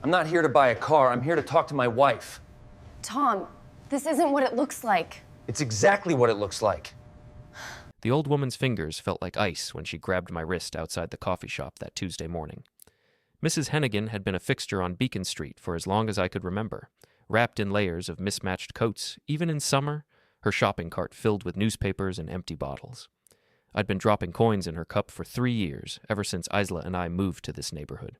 I'm not here to buy a car. I'm here to talk to my wife. Tom, this isn't what it looks like. It's exactly what it looks like. The old woman's fingers felt like ice when she grabbed my wrist outside the coffee shop that Tuesday morning. Mrs. Hennigan had been a fixture on Beacon Street for as long as I could remember, wrapped in layers of mismatched coats, even in summer, her shopping cart filled with newspapers and empty bottles. I'd been dropping coins in her cup for 3 years, ever since Isla and I moved to this neighborhood.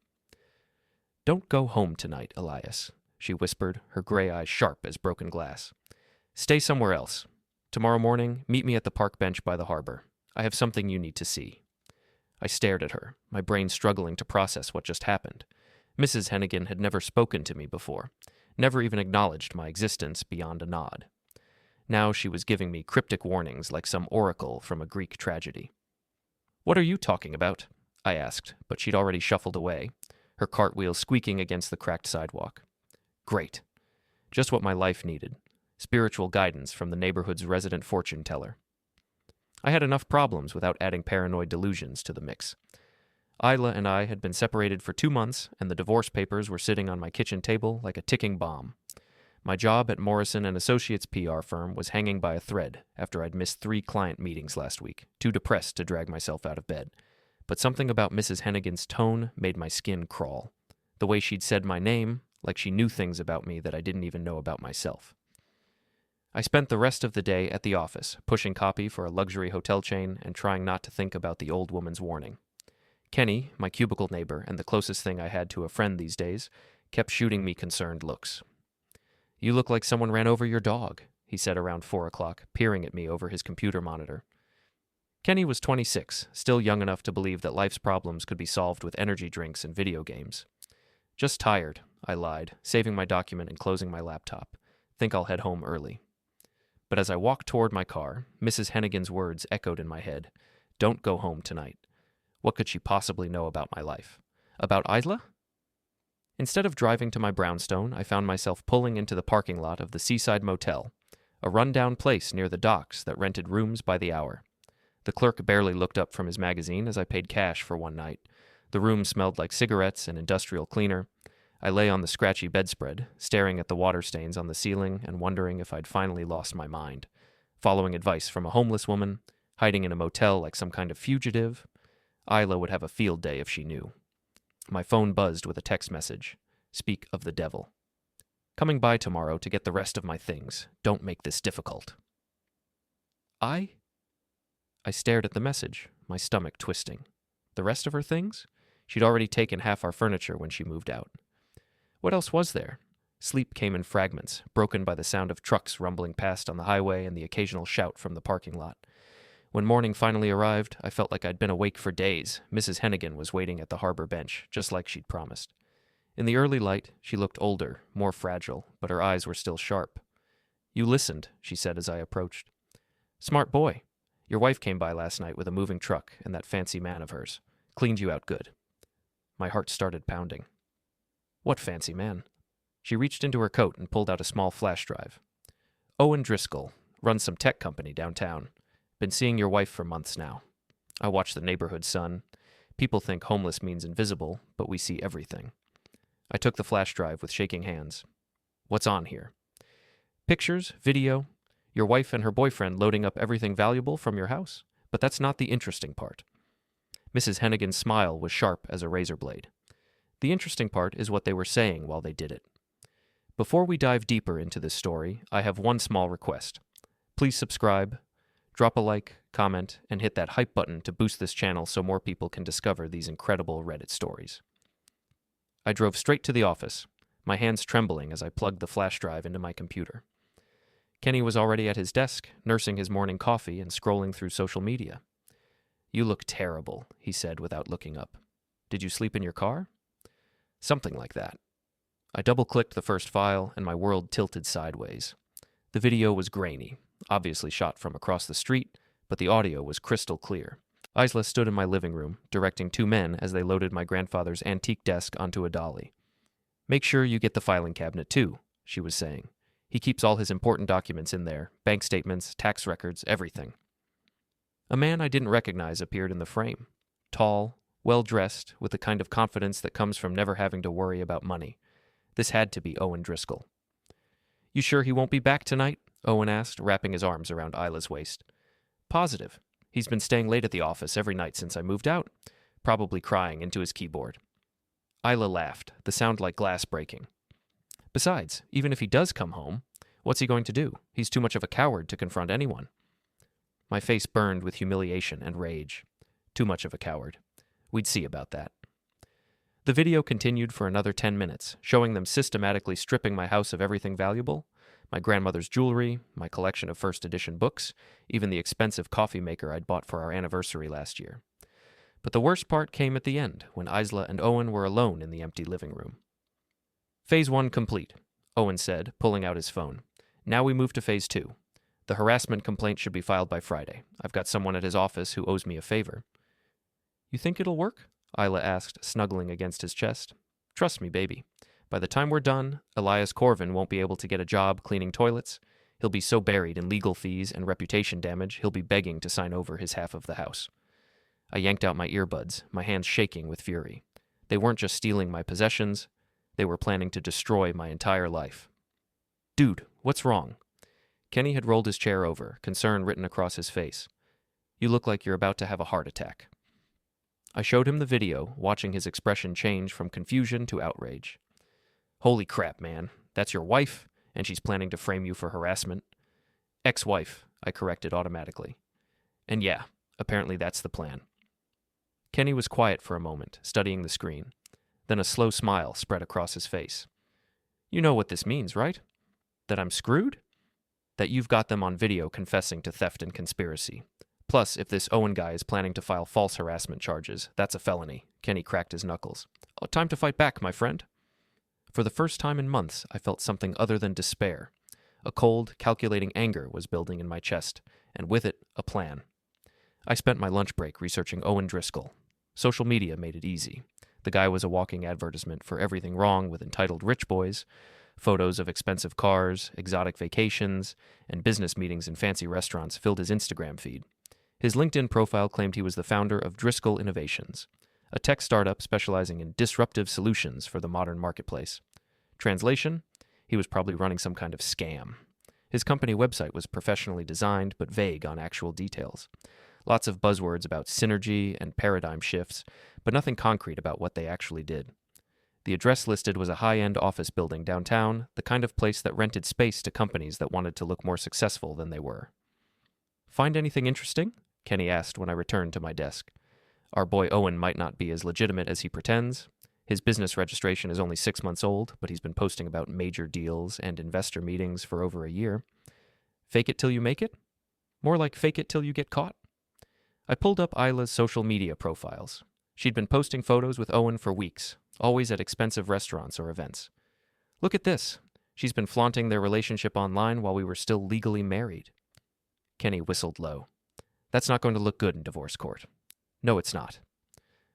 "Don't go home tonight, Elias," she whispered, her gray eyes sharp as broken glass. "Stay somewhere else. Tomorrow morning, meet me at the park bench by the harbor. I have something you need to see." I stared at her, my brain struggling to process what just happened. Mrs. Hennigan had never spoken to me before, never even acknowledged my existence beyond a nod. Now she was giving me cryptic warnings like some oracle from a Greek tragedy. "What are you talking about?" I asked, but she'd already shuffled away, her cartwheel squeaking against the cracked sidewalk. Great. Just what my life needed. Spiritual guidance from the neighborhood's resident fortune teller. I had enough problems without adding paranoid delusions to the mix. Isla and I had been separated for 2 months, and the divorce papers were sitting on my kitchen table like a ticking bomb. My job at Morrison & Associates PR firm was hanging by a thread after I'd missed 3 client meetings last week, too depressed to drag myself out of bed. But something about Mrs. Hennigan's tone made my skin crawl. The way she'd said my name, like she knew things about me that I didn't even know about myself. I spent the rest of the day at the office, pushing copy for a luxury hotel chain and trying not to think about the old woman's warning. Kenny, my cubicle neighbor and the closest thing I had to a friend these days, kept shooting me concerned looks. "You look like someone ran over your dog," he said around 4 o'clock, peering at me over his computer monitor. Kenny was 26, still young enough to believe that life's problems could be solved with energy drinks and video games. "Just tired," I lied, saving my document and closing my laptop. "Think I'll head home early." But as I walked toward my car, Mrs. Hennigan's words echoed in my head. "Don't go home tonight." What could she possibly know about my life? About Isla? Instead of driving to my brownstone, I found myself pulling into the parking lot of the Seaside Motel, a run-down place near the docks that rented rooms by the hour. The clerk barely looked up from his magazine as I paid cash for one night. The room smelled like cigarettes and industrial cleaner. I lay on the scratchy bedspread, staring at the water stains on the ceiling and wondering if I'd finally lost my mind. Following advice from a homeless woman, hiding in a motel like some kind of fugitive. Isla would have a field day if she knew. My phone buzzed with a text message. "Speak of the devil. Coming by tomorrow to get the rest of my things. Don't make this difficult." I stared at the message, my stomach twisting. The rest of her things? She'd already taken half our furniture when she moved out. What else was there? Sleep came in fragments, broken by the sound of trucks rumbling past on the highway and the occasional shout from the parking lot. When morning finally arrived, I felt like I'd been awake for days. Mrs. Hennigan was waiting at the harbor bench, just like she'd promised. In the early light, she looked older, more fragile, but her eyes were still sharp. "You listened," she said as I approached. "Smart boy. Your wife came by last night with a moving truck and that fancy man of hers. Cleaned you out good." My heart started pounding. "What fancy man?" She reached into her coat and pulled out a small flash drive. "Owen Driscoll, runs some tech company downtown. Been seeing your wife for months now. I watch the neighborhood, son. People think homeless means invisible, but we see everything." I took the flash drive with shaking hands. "What's on here?" "Pictures, video, your wife and her boyfriend loading up everything valuable from your house. But that's not the interesting part." Mrs. Hennigan's smile was sharp as a razor blade. "The interesting part is what they were saying while they did it. Before we dive deeper into this story, I have one small request. Please subscribe, drop a like, comment, and hit that hype button to boost this channel so more people can discover these incredible Reddit stories." I drove straight to the office, my hands trembling as I plugged the flash drive into my computer. Kenny was already at his desk, nursing his morning coffee and scrolling through social media. "You look terrible," he said without looking up. "Did you sleep in your car?" Something like that. I double-clicked the first file, and my world tilted sideways. The video was grainy, obviously shot from across the street, but the audio was crystal clear. Isla stood in my living room, directing 2 men as they loaded my grandfather's antique desk onto a dolly. "Make sure you get the filing cabinet, too," she was saying. "He keeps all his important documents in there, bank statements, tax records, everything." A man I didn't recognize appeared in the frame. Tall, well-dressed, with the kind of confidence that comes from never having to worry about money. This had to be Owen Driscoll. "You sure he won't be back tonight?" Owen asked, wrapping his arms around Isla's waist. "Positive. He's been staying late at the office every night since I moved out, probably crying into his keyboard." Isla laughed, the sound like glass breaking. "Besides, even if he does come home, what's he going to do? He's too much of a coward to confront anyone." My face burned with humiliation and rage. Too much of a coward. We'd see about that. The video continued for another 10 minutes, showing them systematically stripping my house of everything valuable: my grandmother's jewelry, my collection of first edition books, even the expensive coffee maker I'd bought for our anniversary last year. But the worst part came at the end, when Isla and Owen were alone in the empty living room. "Phase 1 complete," Owen said, pulling out his phone. "Now we move to Phase 2. The harassment complaint should be filed by Friday. I've got someone at his office who owes me a favor." "You think it'll work?" Isla asked, snuggling against his chest. "Trust me, baby. By the time we're done, Elias Corvin won't be able to get a job cleaning toilets. He'll be so buried in legal fees and reputation damage, he'll be begging to sign over his half of the house." I yanked out my earbuds, my hands shaking with fury. They weren't just stealing my possessions, they were planning to destroy my entire life. "Dude, what's wrong?" Kenny had rolled his chair over, concern written across his face. "You look like you're about to have a heart attack." I showed him the video, watching his expression change from confusion to outrage. "Holy crap, man. That's your wife, and she's planning to frame you for harassment." "Ex-wife," I corrected automatically. "And yeah, apparently that's the plan." Kenny was quiet for a moment, studying the screen. Then a slow smile spread across his face. "You know what this means, right? That I'm screwed? That you've got them on video confessing to theft and conspiracy. Plus, if this Owen guy is planning to file false harassment charges, that's a felony." Kenny cracked his knuckles. "Oh, time to fight back, my friend." For the first time in months, I felt something other than despair. A cold, calculating anger was building in my chest, and with it, a plan. I spent my lunch break researching Owen Driscoll. Social media made it easy. The guy was a walking advertisement for everything wrong with entitled rich boys: photos of expensive cars, exotic vacations, and business meetings in fancy restaurants filled his Instagram feed. His LinkedIn profile claimed he was the founder of Driscoll Innovations, a tech startup specializing in disruptive solutions for the modern marketplace. Translation: he was probably running some kind of scam. His company website was professionally designed but vague on actual details. Lots of buzzwords about synergy and paradigm shifts, but nothing concrete about what they actually did. The address listed was a high-end office building downtown, the kind of place that rented space to companies that wanted to look more successful than they were. "Find anything interesting?" Kenny asked when I returned to my desk. Our boy Owen might not be as legitimate as he pretends. His business registration is only 6 months old, but he's been posting about major deals and investor meetings for over a year. Fake it till you make it? More like fake it till you get caught? I pulled up Isla's social media profiles. She'd been posting photos with Owen for weeks, always at expensive restaurants or events. Look at this. She's been flaunting their relationship online while we were still legally married. Kenny whistled low. That's not going to look good in divorce court. No, it's not.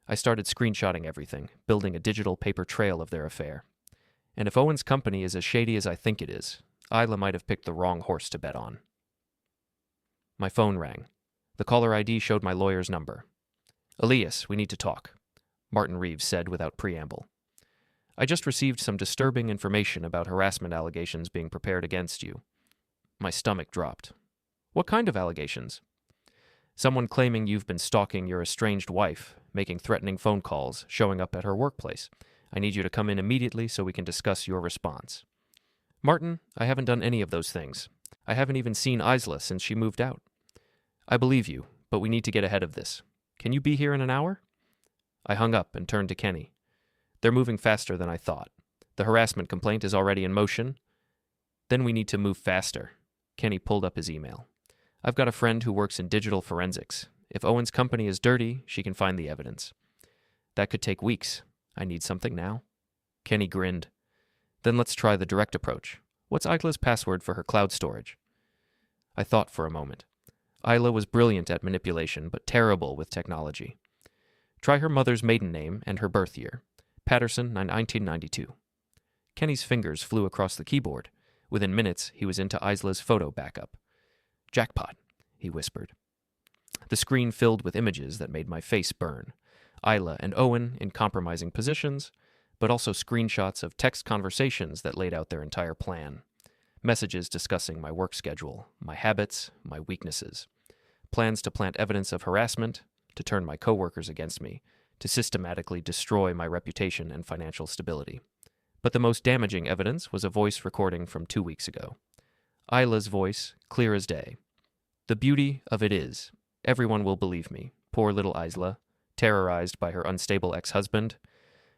I started screenshotting everything, building a digital paper trail of their affair. And if Owen's company is as shady as I think it is, Isla might have picked the wrong horse to bet on. My phone rang. The caller ID showed my lawyer's number. "Elias, we need to talk," Martin Reeves said without preamble. "I just received some disturbing information about harassment allegations being prepared against you." My stomach dropped. "What kind of allegations?" "Someone claiming you've been stalking your estranged wife, making threatening phone calls, showing up at her workplace. I need you to come in immediately so we can discuss your response." "Martin, I haven't done any of those things. I haven't even seen Isla since she moved out." "I believe you, but we need to get ahead of this. Can you be here in an hour?" I hung up and turned to Kenny. "They're moving faster than I thought. The harassment complaint is already in motion." "Then we need to move faster." Kenny pulled up his email. "I've got a friend who works in digital forensics. If Owen's company is dirty, she can find the evidence. That could take weeks. I need something now." Kenny grinned. "Then let's try the direct approach. What's Isla's password for her cloud storage?" I thought for a moment. Isla was brilliant at manipulation, but terrible with technology. "Try her mother's maiden name and her birth year. Patterson, 1992. Kenny's fingers flew across the keyboard. Within minutes, he was into Isla's photo backup. "Jackpot," he whispered. The screen filled with images that made my face burn. Isla and Owen in compromising positions, but also screenshots of text conversations that laid out their entire plan. Messages discussing my work schedule, my habits, my weaknesses. Plans to plant evidence of harassment, to turn my coworkers against me, to systematically destroy my reputation and financial stability. But the most damaging evidence was a voice recording from 2 weeks ago. Isla's voice, clear as day. The beauty of it is, everyone will believe me. Poor little Isla, terrorized by her unstable ex-husband.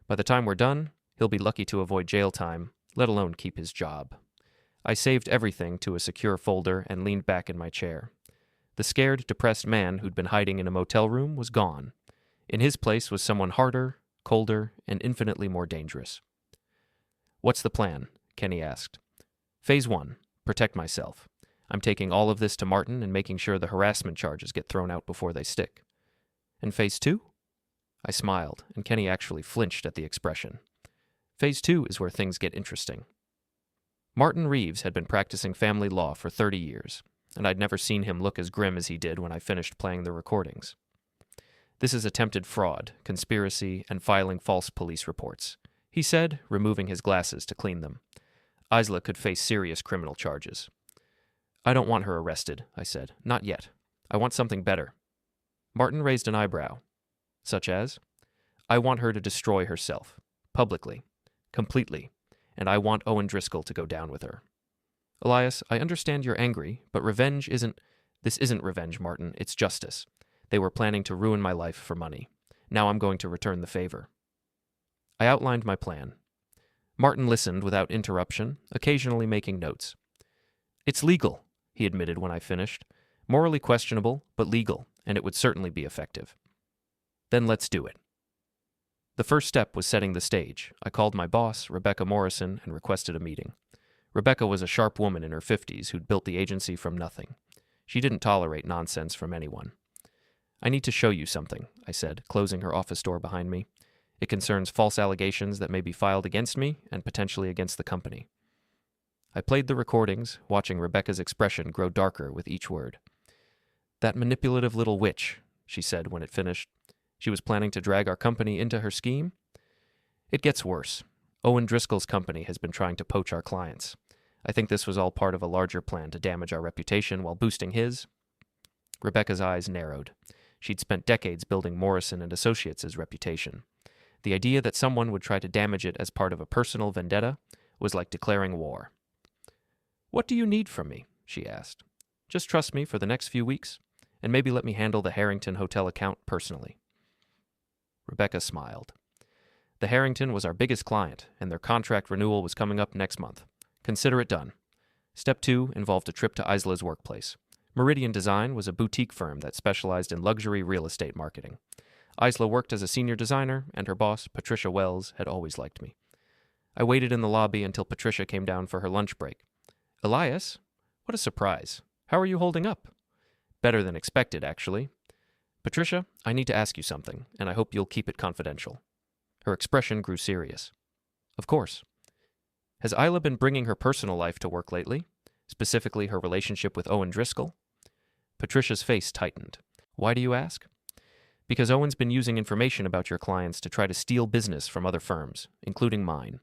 By the time we're done, he'll be lucky to avoid jail time, let alone keep his job. I saved everything to a secure folder and leaned back in my chair. The scared, depressed man who'd been hiding in a motel room was gone. In his place was someone harder, colder, and infinitely more dangerous. "What's the plan?" Kenny asked. "Phase 1, protect myself. I'm taking all of this to Martin and making sure the harassment charges get thrown out before they stick." "And Phase 2? I smiled, and Kenny actually flinched at the expression. "Phase 2 is where things get interesting." Martin Reeves had been practicing family law for 30 years, and I'd never seen him look as grim as he did when I finished playing the recordings. "This is attempted fraud, conspiracy, and filing false police reports," he said, removing his glasses to clean them. "Isla could face serious criminal charges." "I don't want her arrested," I said. "Not yet. I want something better." Martin raised an eyebrow. "Such as?" "I want her to destroy herself. Publicly. Completely. And I want Owen Driscoll to go down with her." "Elias, I understand you're angry, but This isn't revenge, Martin. It's justice. They were planning to ruin my life for money. Now I'm going to return the favor." I outlined my plan. Martin listened without interruption, occasionally making notes. "It's legal," he admitted when I finished. "Morally questionable, but legal, and it would certainly be effective." "Then let's do it." The first step was setting the stage. I called my boss, Rebecca Morrison, and requested a meeting. Rebecca was a sharp woman in her 50s who'd built the agency from nothing. She didn't tolerate nonsense from anyone. "I need to show you something," I said, closing her office door behind me. "It concerns false allegations that may be filed against me and potentially against the company." I played the recordings, watching Rebecca's expression grow darker with each word. "That manipulative little witch," she said when it finished. "She was planning to drag our company into her scheme?" "It gets worse. Owen Driscoll's company has been trying to poach our clients. I think this was all part of a larger plan to damage our reputation while boosting his." Rebecca's eyes narrowed. She'd spent decades building Morrison and Associates' reputation. The idea that someone would try to damage it as part of a personal vendetta was like declaring war. "What do you need from me?" she asked. "Just trust me for the next few weeks, and maybe let me handle the Harrington Hotel account personally." Rebecca smiled. "The Harrington was our biggest client, and their contract renewal was coming up next month. Consider it done." Step 2 involved a trip to Isla's workplace. Meridian Design was a boutique firm that specialized in luxury real estate marketing. Isla worked as a senior designer, and her boss, Patricia Wells, had always liked me. I waited in the lobby until Patricia came down for her lunch break. "Elias? What a surprise. How are you holding up?" "Better than expected, actually." "Patricia, I need to ask you something, and I hope you'll keep it confidential." Her expression grew serious. "Of course." "Has Isla been bringing her personal life to work lately? Specifically her relationship with Owen Driscoll?" Patricia's face tightened. "Why do you ask?" "Because Owen's been using information about your clients to try to steal business from other firms, including mine."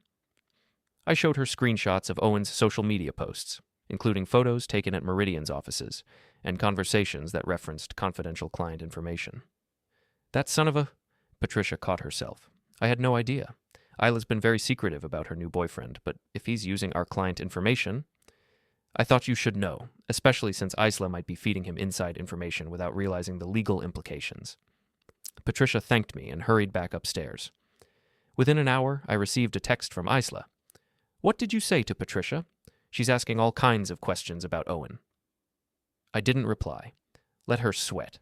I showed her screenshots of Owen's social media posts, including photos taken at Meridian's offices, and conversations that referenced confidential client information. "That son of a—" Patricia caught herself. "I had no idea. Isla's been very secretive about her new boyfriend, but if he's using our client information—" "I thought you should know, especially since Isla might be feeding him inside information without realizing the legal implications." Patricia thanked me and hurried back upstairs. Within an hour, I received a text from Isla. "What did you say to Patricia? She's asking all kinds of questions about Owen." I didn't reply. Let her sweat.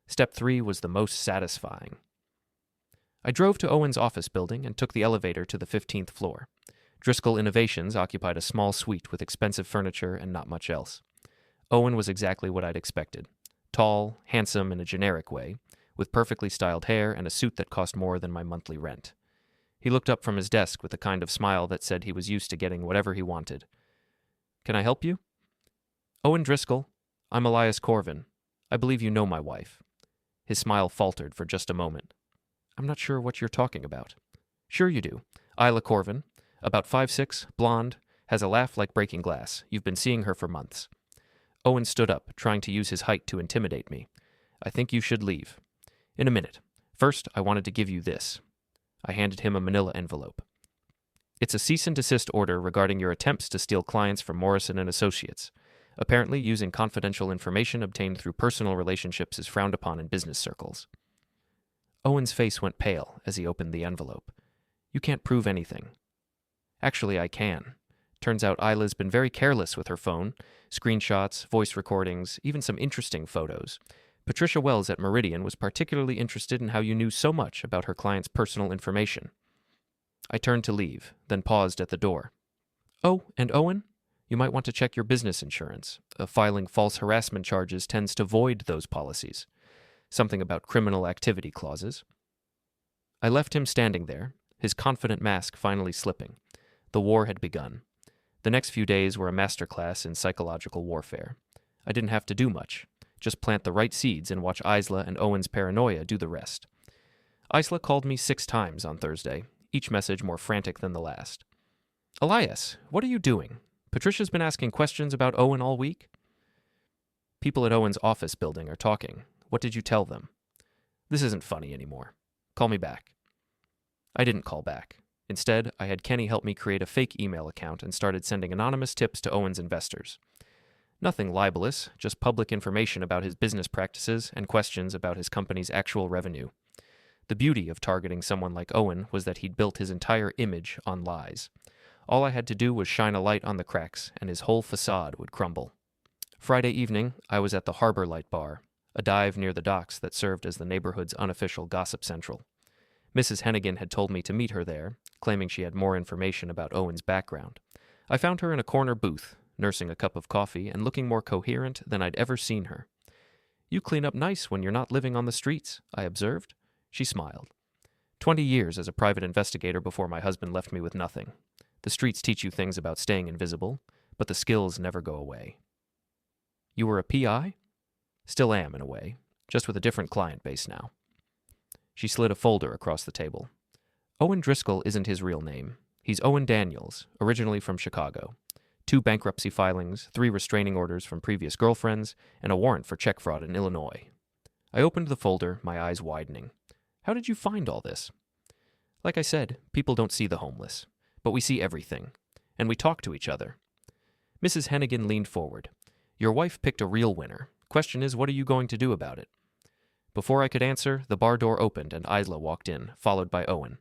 Step 3 was the most satisfying. I drove to Owen's office building and took the elevator to the 15th floor. Driscoll Innovations occupied a small suite with expensive furniture and not much else. Owen was exactly what I'd expected. Tall, handsome in a generic way, with perfectly styled hair and a suit that cost more than my monthly rent. He looked up from his desk with a kind of smile that said he was used to getting whatever he wanted. "Can I help you?" "Owen Driscoll. I'm Elias Corvin. I believe you know my wife." His smile faltered for just a moment. "I'm not sure what you're talking about." "Sure you do. Isla Corvin, about 5'6", blonde, has a laugh like breaking glass. You've been seeing her for months." Owen stood up, trying to use his height to intimidate me. "I think you should leave." "In a minute. First, I wanted to give you this." I handed him a manila envelope. "It's a cease and desist order regarding your attempts to steal clients from Morrison and Associates. Apparently, using confidential information obtained through personal relationships is frowned upon in business circles." Owen's face went pale as he opened the envelope. "You can't prove anything." "Actually, I can. Turns out Isla's been very careless with her phone. Screenshots, voice recordings, even some interesting photos. Patricia Wells at Meridian was particularly interested in how you knew so much about her client's personal information." I turned to leave, then paused at the door. "Oh, and Owen, you might want to check your business insurance. Filing false harassment charges tends to void those policies. Something about criminal activity clauses." I left him standing there, his confident mask finally slipping. The war had begun. The next few days were a masterclass in psychological warfare. I didn't have to do much, just plant the right seeds and watch Isla and Owen's paranoia do the rest. Isla called me 6 times on Thursday, each message more frantic than the last. "Elias, what are you doing? Patricia's been asking questions about Owen all week." "People at Owen's office building are talking. What did you tell them?" "This isn't funny anymore. Call me back." I didn't call back. Instead, I had Kenny help me create a fake email account and started sending anonymous tips to Owen's investors. Nothing libelous, just public information about his business practices and questions about his company's actual revenue. The beauty of targeting someone like Owen was that he'd built his entire image on lies. All I had to do was shine a light on the cracks, and his whole facade would crumble. Friday evening, I was at the Harbor Light Bar, a dive near the docks that served as the neighborhood's unofficial gossip central. Mrs. Hennigan had told me to meet her there, claiming she had more information about Owen's background. I found her in a corner booth, nursing a cup of coffee and looking more coherent than I'd ever seen her. "You clean up nice when you're not living on the streets," I observed. She smiled. 20 years as a private investigator before my husband left me with nothing. The streets teach you things about staying invisible, but the skills never go away." "You were a PI?" "Still am, in a way, just with a different client base now." She slid a folder across the table. "Owen Driscoll isn't his real name. He's Owen Daniels, originally from Chicago. 2 bankruptcy filings, 3 restraining orders from previous girlfriends, and a warrant for check fraud in Illinois." I opened the folder, my eyes widening. "How did you find all this?" "Like I said, people don't see the homeless, but we see everything, and we talk to each other." Mrs. Hennigan leaned forward. "Your wife picked a real winner. Question is, what are you going to do about it?" Before I could answer, the bar door opened and Isla walked in, followed by Owen.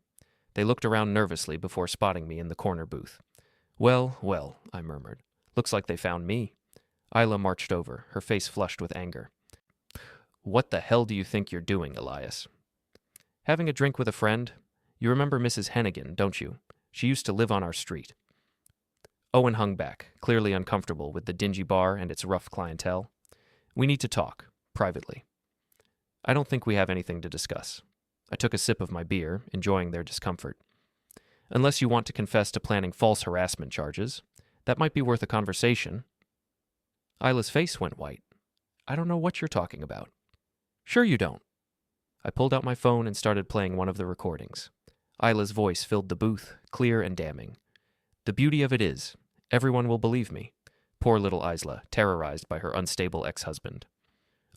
They looked around nervously before spotting me in the corner booth. "Well, well," I murmured. "Looks like they found me." Isla marched over, her face flushed with anger. "What the hell do you think you're doing, Elias?" "Having a drink with a friend. You remember Mrs. Hennigan, don't you? She used to live on our street." Owen hung back, clearly uncomfortable with the dingy bar and its rough clientele. "We need to talk, privately." "I don't think we have anything to discuss." I took a sip of my beer, enjoying their discomfort. "Unless you want to confess to planning false harassment charges. That might be worth a conversation." Isla's face went white. "I don't know what you're talking about." "Sure you don't." I pulled out my phone and started playing one of the recordings. Isla's voice filled the booth, clear and damning. "The beauty of it is, everyone will believe me." Poor little Isla, terrorized by her unstable ex-husband.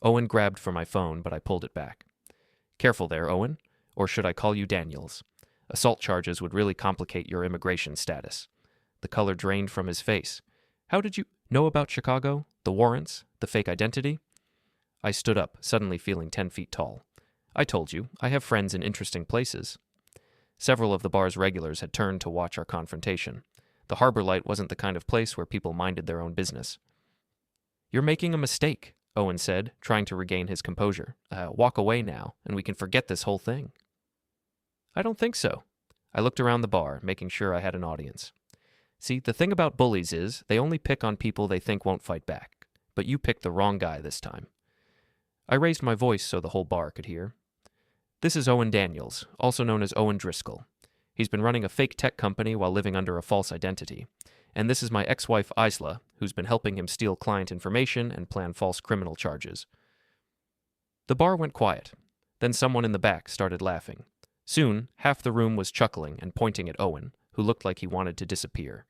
Owen grabbed for my phone, but I pulled it back. "Careful there, Owen. Or should I call you Daniels? Assault charges would really complicate your immigration status." The color drained from his face. "How did you know about Chicago? The warrants? The fake identity?" I stood up, suddenly feeling 10 feet tall. "I told you, I have friends in interesting places." Several of the bar's regulars had turned to watch our confrontation. The Harbor Light wasn't the kind of place where people minded their own business. "You're making a mistake," Owen said, trying to regain his composure. Walk away now, and we can forget this whole thing." "I don't think so." I looked around the bar, making sure I had an audience. "See, the thing about bullies is they only pick on people they think won't fight back. But you picked the wrong guy this time." I raised my voice so the whole bar could hear. "This is Owen Daniels, also known as Owen Driscoll. He's been running a fake tech company while living under a false identity. And this is my ex-wife Isla, who's been helping him steal client information and plan false criminal charges." The bar went quiet. Then someone in the back started laughing. Soon, half the room was chuckling and pointing at Owen, who looked like he wanted to disappear.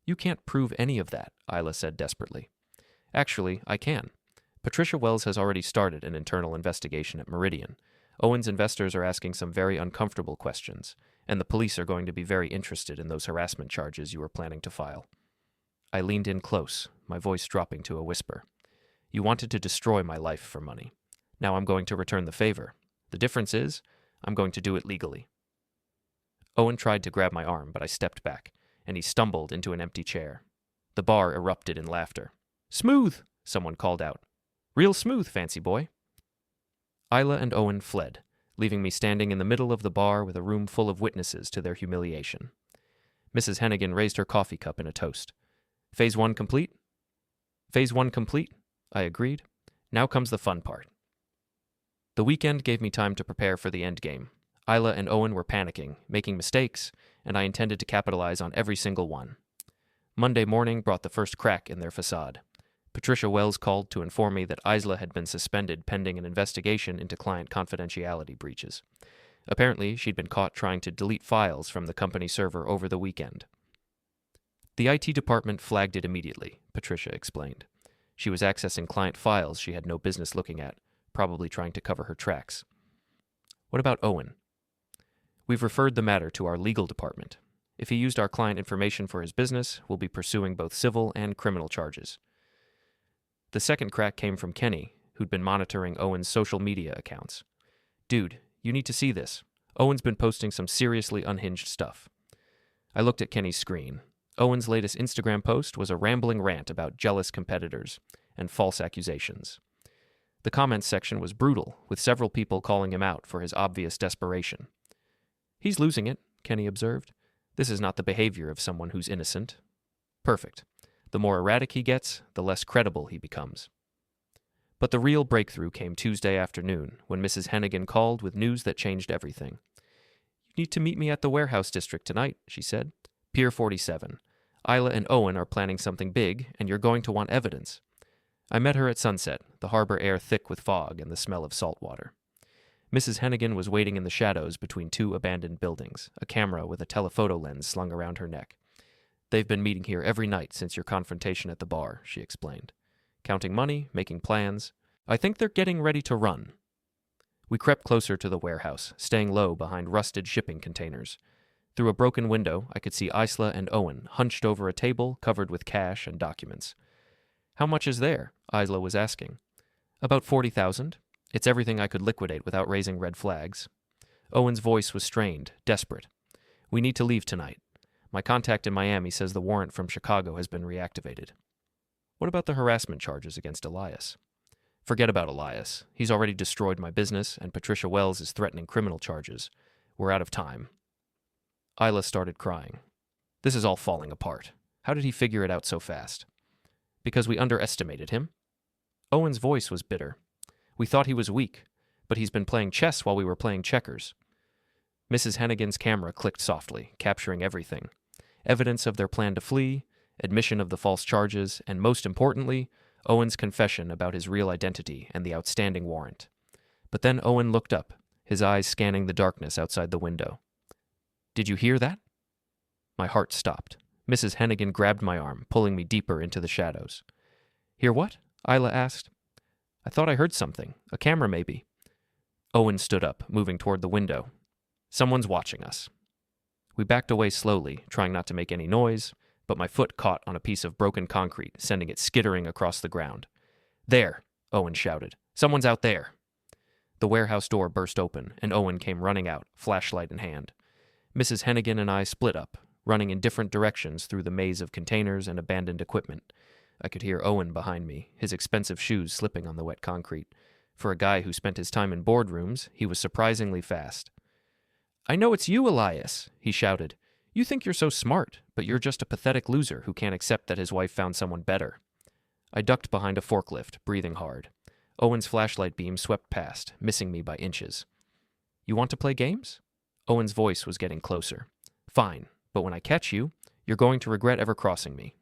"You can't prove any of that," Isla said desperately. "Actually, I can. Patricia Wells has already started an internal investigation at Meridian. Owen's investors are asking some very uncomfortable questions, and the police are going to be very interested in those harassment charges you were planning to file." I leaned in close, my voice dropping to a whisper. "You wanted to destroy my life for money. Now I'm going to return the favor. The difference is, I'm going to do it legally." Owen tried to grab my arm, but I stepped back, and he stumbled into an empty chair. The bar erupted in laughter. "Smooth!" someone called out. "Real smooth, fancy boy." Isla and Owen fled, leaving me standing in the middle of the bar with a room full of witnesses to their humiliation. Mrs. Hennigan raised her coffee cup in a toast. "Phase 1 complete?" "Phase 1 complete," I agreed. "Now comes the fun part." The weekend gave me time to prepare for the end game. Isla and Owen were panicking, making mistakes, and I intended to capitalize on every single one. Monday morning brought the first crack in their facade. Patricia Wells called to inform me that Isla had been suspended pending an investigation into client confidentiality breaches. Apparently, she'd been caught trying to delete files from the company server over the weekend. "The IT department flagged it immediately," Patricia explained. "She was accessing client files she had no business looking at, probably trying to cover her tracks." "What about Owen?" "We've referred the matter to our legal department. If he used our client information for his business, we'll be pursuing both civil and criminal charges." The second crack came from Kenny, who'd been monitoring Owen's social media accounts. "Dude, you need to see this. Owen's been posting some seriously unhinged stuff." I looked at Kenny's screen. Owen's latest Instagram post was a rambling rant about jealous competitors and false accusations. The comments section was brutal, with several people calling him out for his obvious desperation. "He's losing it," Kenny observed. "This is not the behavior of someone who's innocent." Perfect. The more erratic he gets, the less credible he becomes. But the real breakthrough came Tuesday afternoon, when Mrs. Hennigan called with news that changed everything. "You need to meet me at the warehouse district tonight," she said. "Pier 47. Isla and Owen are planning something big, and you're going to want evidence." I met her at sunset, the harbor air thick with fog and the smell of salt water. Mrs. Hennigan was waiting in the shadows between two abandoned buildings, a camera with a telephoto lens slung around her neck. "They've been meeting here every night since your confrontation at the bar," she explained. "Counting money, making plans. I think they're getting ready to run." We crept closer to the warehouse, staying low behind rusted shipping containers. Through a broken window, I could see Isla and Owen hunched over a table covered with cash and documents. "How much is there?" Isla was asking. "About 40,000. It's everything I could liquidate without raising red flags." Owen's voice was strained, desperate. "We need to leave tonight. My contact in Miami says the warrant from Chicago has been reactivated." "What about the harassment charges against Elias?" "Forget about Elias. He's already destroyed my business, and Patricia Wells is threatening criminal charges. We're out of time." Isla started crying. "This is all falling apart. How did he figure it out so fast?" "Because we underestimated him." Owen's voice was bitter. "We thought he was weak, but he's been playing chess while we were playing checkers." Mrs. Hennigan's camera clicked softly, capturing everything. Evidence of their plan to flee, admission of the false charges, and most importantly, Owen's confession about his real identity and the outstanding warrant. But then Owen looked up, his eyes scanning the darkness outside the window. "Did you hear that?" My heart stopped. Mrs. Hennigan grabbed my arm, pulling me deeper into the shadows. "Hear what?" Isla asked. "I thought I heard something. A camera, maybe." Owen stood up, moving toward the window. "Someone's watching us." We backed away slowly, trying not to make any noise, but my foot caught on a piece of broken concrete, sending it skittering across the ground. "There!" Owen shouted. "Someone's out there!" The warehouse door burst open, and Owen came running out, flashlight in hand. Mrs. Hennigan and I split up, running in different directions through the maze of containers and abandoned equipment. I could hear Owen behind me, his expensive shoes slipping on the wet concrete. For a guy who spent his time in boardrooms, he was surprisingly fast. "I know it's you, Elias," he shouted. "You think you're so smart, but you're just a pathetic loser who can't accept that his wife found someone better." I ducked behind a forklift, breathing hard. Owen's flashlight beam swept past, missing me by inches. "You want to play games?" Owen's voice was getting closer. "Fine, but when I catch you, you're going to regret ever crossing me."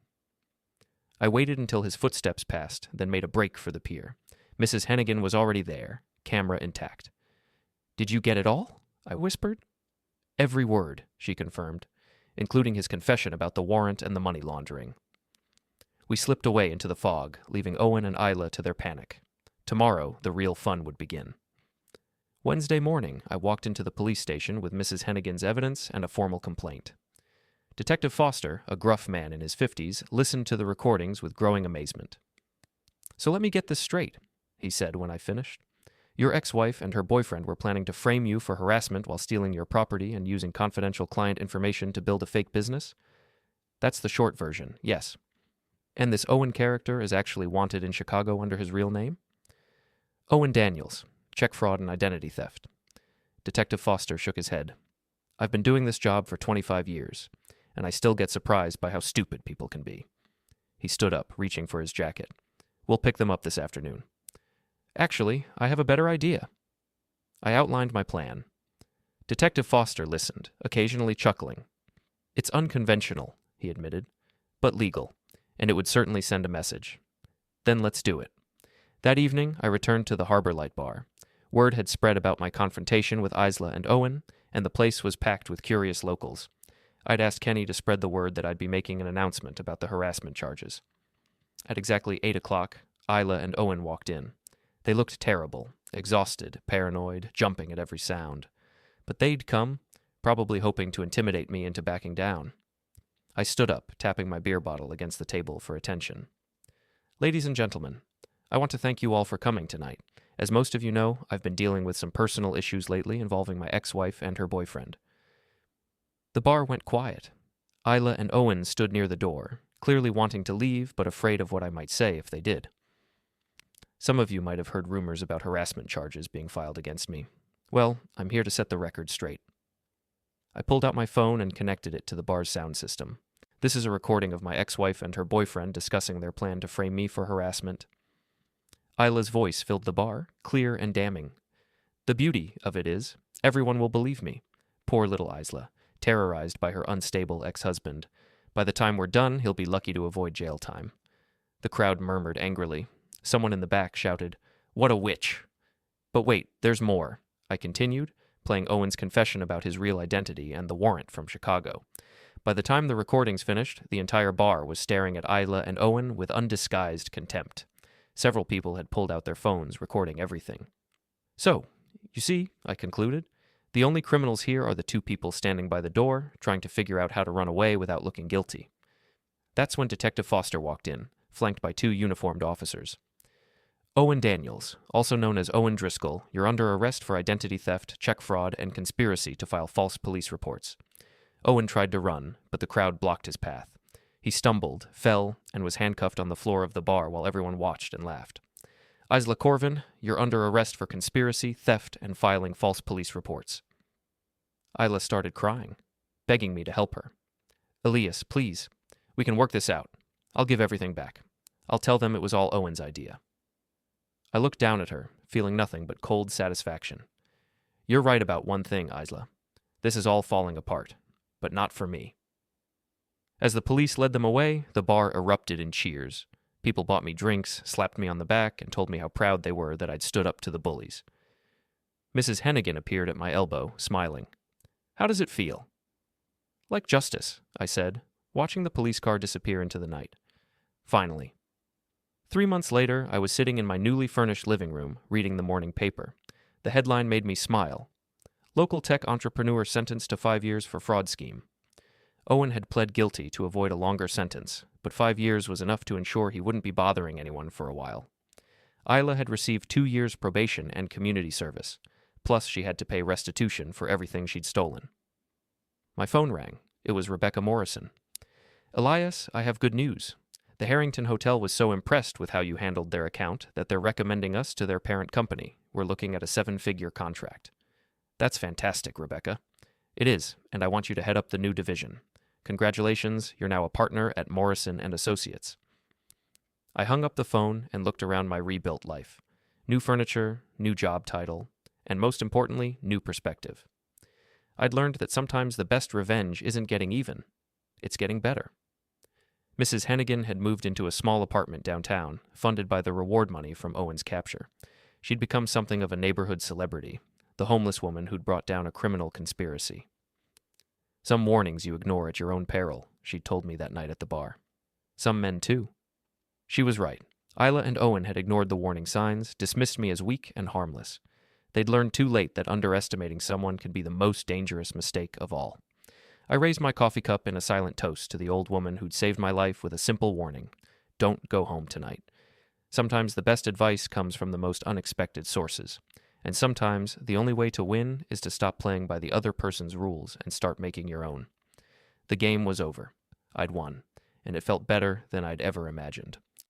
I waited until his footsteps passed, then made a break for the pier. Mrs. Hennigan was already there, camera intact. "Did you get it all?" I whispered. Every word, she confirmed, including his confession about the warrant and the money laundering. We slipped away into the fog, leaving Owen and Isla to their panic. Tomorrow, the real fun would begin. Wednesday morning, I walked into the police station with Mrs. Hennigan's evidence and a formal complaint. Detective Foster, a gruff man in his 50s, listened to the recordings with growing amazement. "So let me get this straight," he said when I finished. "Your ex-wife and her boyfriend were planning to frame you for harassment while stealing your property and using confidential client information to build a fake business? That's the short version, yes. And this Owen character is actually wanted in Chicago under his real name?" "Owen Daniels, check fraud and identity theft." Detective Foster shook his head. "I've been doing this job for 25 years, and I still get surprised by how stupid people can be." He stood up, reaching for his jacket. "We'll pick them up this afternoon." "Actually, I have a better idea." I outlined my plan. Detective Foster listened, occasionally chuckling. "It's unconventional," he admitted, "but legal, and it would certainly send a message. Then let's do it." That evening, I returned to the Harbor Light Bar. Word had spread about my confrontation with Isla and Owen, and the place was packed with curious locals. I'd asked Kenny to spread the word that I'd be making an announcement about the harassment charges. At exactly 8 o'clock, Isla and Owen walked in. They looked terrible, exhausted, paranoid, jumping at every sound. But they'd come, probably hoping to intimidate me into backing down. I stood up, tapping my beer bottle against the table for attention. "Ladies and gentlemen, I want to thank you all for coming tonight. As most of you know, I've been dealing with some personal issues lately involving my ex-wife and her boyfriend." The bar went quiet. Isla and Owen stood near the door, clearly wanting to leave but afraid of what I might say if they did. "Some of you might have heard rumors about harassment charges being filed against me. Well, I'm here to set the record straight." I pulled out my phone and connected it to the bar's sound system. This is a recording of my ex-wife and her boyfriend discussing their plan to frame me for harassment. Isla's voice filled the bar, clear and damning. "The beauty of it is, everyone will believe me. Poor little Isla, terrorized by her unstable ex-husband. By the time we're done, he'll be lucky to avoid jail time." The crowd murmured angrily. Someone in the back shouted, "What a witch!" "But wait, there's more," I continued, playing Owen's confession about his real identity and the warrant from Chicago. By the time the recordings finished, the entire bar was staring at Isla and Owen with undisguised contempt. Several people had pulled out their phones, recording everything. "So, you see," I concluded, "the only criminals here are the two people standing by the door, trying to figure out how to run away without looking guilty." That's when Detective Foster walked in, flanked by 2 uniformed officers. "Owen Daniels, also known as Owen Driscoll, you're under arrest for identity theft, check fraud, and conspiracy to file false police reports." Owen tried to run, but the crowd blocked his path. He stumbled, fell, and was handcuffed on the floor of the bar while everyone watched and laughed. "Isla Corvin, you're under arrest for conspiracy, theft, and filing false police reports." Isla started crying, begging me to help her. "Elias, please. We can work this out. I'll give everything back. I'll tell them it was all Owen's idea." I looked down at her, feeling nothing but cold satisfaction. "You're right about one thing, Isla. This is all falling apart, but not for me." As the police led them away, the bar erupted in cheers. People bought me drinks, slapped me on the back, and told me how proud they were that I'd stood up to the bullies. Mrs. Hennigan appeared at my elbow, smiling. "How does it feel?" "Like justice," I said, watching the police car disappear into the night. Finally. 3 months later, I was sitting in my newly furnished living room, reading the morning paper. The headline made me smile. "Local tech entrepreneur sentenced to 5 years for fraud scheme." Owen had pled guilty to avoid a longer sentence, but 5 years was enough to ensure he wouldn't be bothering anyone for a while. Isla had received 2 years probation and community service, plus she had to pay restitution for everything she'd stolen. My phone rang. It was Rebecca Morrison. "Elias, I have good news. The Harrington Hotel was so impressed with how you handled their account that they're recommending us to their parent company. We're looking at a 7-figure contract." "That's fantastic, Rebecca." "It is, and I want you to head up the new division. Congratulations, you're now a partner at Morrison and Associates." I hung up the phone and looked around my rebuilt life. New furniture, new job title, and most importantly, new perspective. I'd learned that sometimes the best revenge isn't getting even. It's getting better. Mrs. Hennigan had moved into a small apartment downtown, funded by the reward money from Owen's capture. She'd become something of a neighborhood celebrity. the homeless woman who'd brought down a criminal conspiracy. Some warnings you ignore at your own peril, she'd told me that night at the bar. Some men, too. She was right. Isla and Owen had ignored the warning signs, dismissed me as weak and harmless. They'd learned too late that underestimating someone can be the most dangerous mistake of all. I raised my coffee cup in a silent toast to the old woman who'd saved my life with a simple warning. Don't go home tonight. Sometimes the best advice comes from the most unexpected sources. And sometimes the only way to win is to stop playing by the other person's rules and start making your own. The game was over. I'd won, and it felt better than I'd ever imagined.